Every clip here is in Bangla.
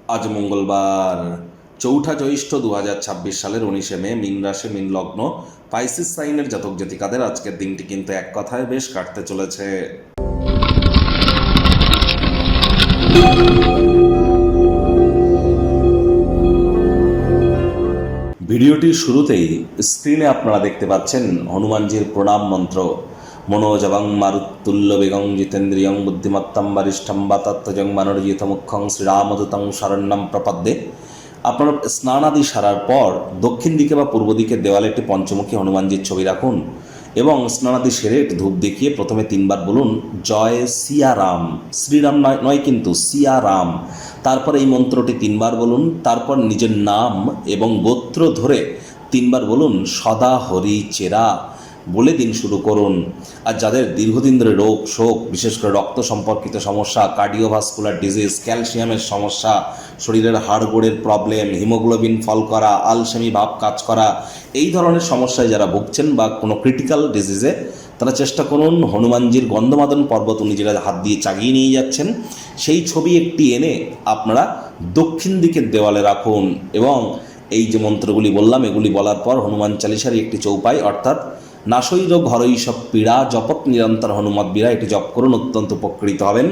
আজ মঙ্গলবার ৪ঠা জ্যৈষ্ঠ ২০২৬ সালের ১৯শে মে, মীন রাশি, মীন লগ্ন, পাইসিস সাইনের জাতক জাতিকাদের আজকের দিনটি কিন্তু এক কথায় বেশ কাটতে চলেছে। ভিডিওটির শুরুতেই স্ক্রিনে আপনারা দেখতে পাচ্ছেন হনুমানজির প্রণাম মন্ত্র। মনোজবং মারুত্তুল্য বেগং জিতেন্দ্রিয়ং বুদ্ধিমত্তম বরিষ্ঠম বাতত্ত্বজং মনোরজিত মুখ্যং শ্রীরামদূতং শরণ্যম প্রপদ্যে। আপনারা স্নানাদি সারার পর দক্ষিণ দিকে বা পূর্ব দিকের দেওয়ালে একটি পঞ্চমুখী হনুমানজির ছবি রাখুন এবং স্নানাদি সেরে একটি ধূপ দেখিয়ে প্রথমে ৩বার বলুন জয় সিয়ারাম। শ্রীরাম নয় কিন্তু সিয়ারাম। তারপর এই মন্ত্রটি ৩বার বলুন, তারপর নিজের নাম এবং গোত্র ধরে ৩বার বলুন সদা হরি চেরা বলে দিন শুরু করুন। আর যাদের দীর্ঘদিন ধরে রোগ শোক, বিশেষ করে রক্ত সম্পর্কিত সমস্যা, কার্ডিওভাস্কুলার ডিজিজ, ক্যালসিয়ামের সমস্যা, শরীরের হাড়গোড়ের প্রবলেম, হিমোগ্লোবিন ফল করা, আলসেমি ভাব কাজ করা, এই ধরনের সমস্যায় যারা ভুগছেন বা কোনো ক্রিটিক্যাল ডিজিজে, তারা চেষ্টা করুন হনুমানজির গন্ধমাদন পর্বত উনি যেটা হাত দিয়ে চাগিয়ে নিয়ে যাচ্ছেন সেই ছবি একটি এনে আপনারা দক্ষিণ দিকের দেওয়ালে রাখুন এবং এই যে মন্ত্রগুলি বললাম এগুলি বলার পর হনুমান চালিসার একটি চৌপাই অর্থাৎ নাশৈ রোগ হরৈ সব পীড়া জপত নিরন্তর হনুমত বীরা এটি জপ করুন, অত্যন্ত উপকৃত হবেন।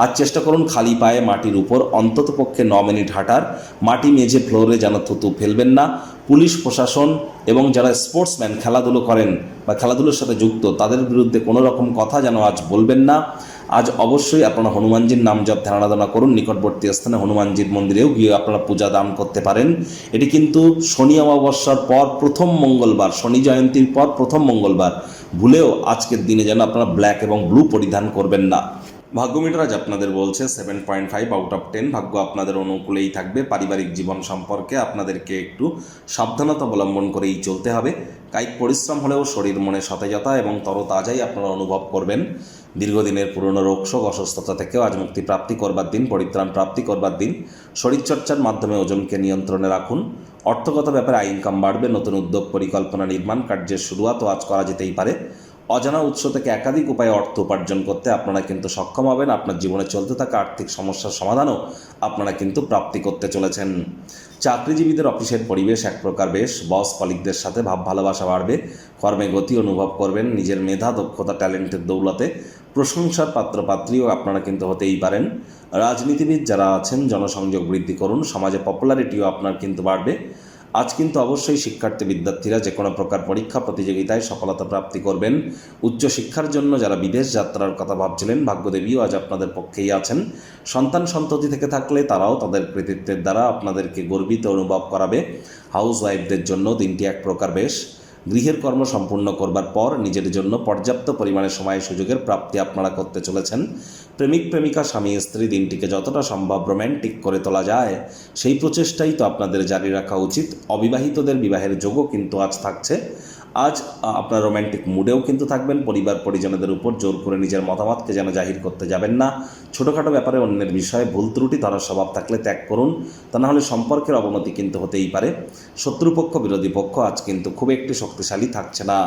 আর চেষ্টা করুন খালি পায়ে মাটির উপর অন্তত পক্ষে ৯ মিনিট হাঁটার। মাটি মেঝে ফ্লোরে যেন থুতু ফেলবেন না। পুলিশ প্রশাসন এবং যারা স্পোর্টসম্যান খেলাধুলো করেন বা খেলাধুলোর সাথে যুক্ত তাদের বিরুদ্ধে কোনো রকম কথা যেন আজ বলবেন না। আজ অবশ্যই আপনারা হনুমানজির নাম জপ ধ্যান আরাধনা করুন। নিকটবর্তী স্থানে হনুমানজির মন্দিরেও গিয়ে আপনারা পূজা দান করতে পারেন। এটি কিন্তু শনি অমাবস্যার পর প্রথম মঙ্গলবার, শনি জয়ন্তীর পর প্রথম মঙ্গলবার। ভুলেও আজকের দিনে যেন আপনারা ব্ল্যাক এবং ব্লু পরিধান করবেন না। ভাগ্যমিটার আজ আপনাদের বলছে 7.5 আউট অফ 10। ভাগ্য আপনাদের অনুকূলেই থাকবে। পারিবারিক জীবন সম্পর্কে আপনাদেরকে একটু সাবধানতা অবলম্বন করেই চলতে হবে। কায়িক পরিশ্রম হলেও শরীর মনে সতেজতা এবং তরতাজাই আপনারা অনুভব করবেন। দীর্ঘদিনের পুরনো রোগ শোক অসুস্থতা থেকেও আজ মুক্তি প্রাপ্তি করবার দিন, পরিত্রাণ প্রাপ্তি করবার দিন। শরীরচর্চার মাধ্যমে ওজনকে নিয়ন্ত্রণে রাখুন। অর্থগত ব্যাপারে ইনকাম বাড়বে। নতুন উদ্যোগ পরিকল্পনা নির্মাণ কার্যের শুরুয়াতও আজ করা যেতেই পারে। অজানা উৎস থেকে একাধিক উপায়ে অর্থ উপার্জন করতে আপনারা কিন্তু সক্ষম হবেন। আপনার জীবনে চলতে থাকা আর্থিক সমস্যার সমাধানও আপনারা কিন্তু প্রাপ্তি করতে চলেছেন। চাকরিজীবীদের অফিসের পরিবেশ এক প্রকার বেশ। বস কলিগদের সাথে ভাব ভালোবাসা বাড়বে। কর্মে গতি অনুভব করবেন। নিজের মেধা দক্ষতা ট্যালেন্টের দৌলতে প্রশংসার পাত্রপাত্রীও আপনারা কিন্তু হতেই পারেন। রাজনীতিবিদ যারা আছেন জনসংযোগ বৃদ্ধি করুন। সমাজে পপুলারিটিও আপনার কিন্তু বাড়বে। আজ কিন্তু অবশ্যই শিক্ষার্থী বিদ্যার্থীরা যে কোনো প্রকার পরীক্ষা প্রতিযোগিতায় সফলতা প্রাপ্তি করবেন। উচ্চশিক্ষার জন্য যারা বিদেশ যাত্রার কথা ভাবছিলেন ভাগ্যদেবীও আজ আপনাদের পক্ষেই আছেন। সন্তান সন্ততি থেকে থাকলে তারাও তাদের কৃতিত্বের দ্বারা আপনাদেরকে গর্বিত অনুভব করাবে। হাউস ওয়াইফদের জন্য দিনটি এক প্রকার বেশ। গৃহের কর্ম সম্পূর্ণ করবার পর নিজের জন্য পর্যাপ্ত পরিমাণে সময় সুযোগের প্রাপ্তি আপনারা করতে চলেছেন। প্রেমিক প্রেমিকা স্বামী স্ত্রী দিনটিকে যতটা সম্ভব রোম্যান্টিক করে তোলা যায় সেই প্রচেষ্টাই তো আপনাদের জারি রাখা উচিত। অবিবাহিতদের বিবাহের যোগও কিন্তু আজ থাকছে। আজ আপনার রোম্যান্টিক মুডেও কিন্তু থাকবেন। পরিবার পরিজনদের উপর জোর করে নিজের মতামতকে যেন জাহির করতে যাবেন না। ছোটোখাটো ব্যাপারে অন্যের বিষয়ে ভুল ত্রুটি ধরার স্বভাব থাকলে ত্যাগ করুন, তা নাহলে সম্পর্কের অবনতি কিন্তু হতেই পারে। শত্রুপক্ষ বিরোধী পক্ষ আজ কিন্তু খুব একটি শক্তিশালী থাকছে না।